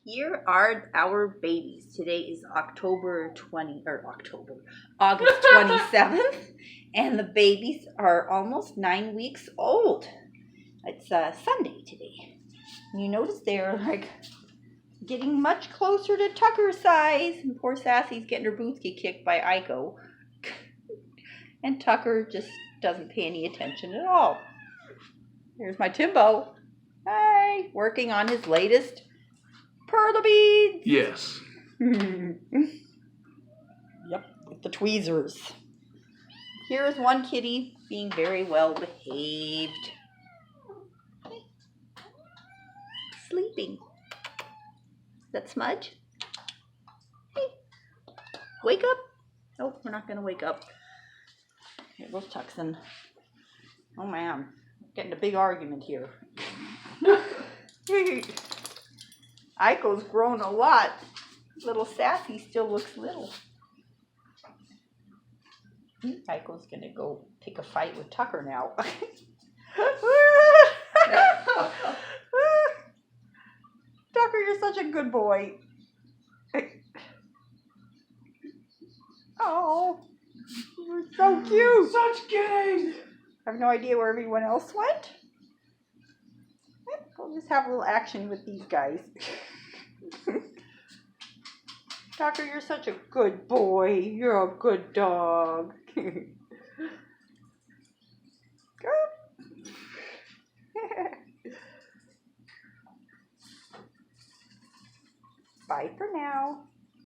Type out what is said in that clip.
Here are our babies. Today is August 27th, and the babies are almost 9 weeks old. It's Sunday today. You notice they're like getting much closer to Tucker's size, and poor Sassy's getting her boots kicked by Aiko. And Tucker just doesn't pay any attention at all. Here's my Timbo. Hi, working on his latest Perla beads. Yes. Yep, with the tweezers. Here's one kitty being very well behaved. Sleeping. Is that Smudge? Hey, wake up. Oh, we're not going to wake up. Here goes Tuxon. Oh man, getting a big argument here. Aiko's grown a lot. Little Sassy still looks little. Aiko's gonna go pick a fight with Tucker now. Tucker, you're such a good boy. Oh, you're so cute. Such kitties. I have no idea where everyone else went. We'll just have a little action with these guys. Tucker, you're such a good boy. You're a good dog. Good. Bye for now.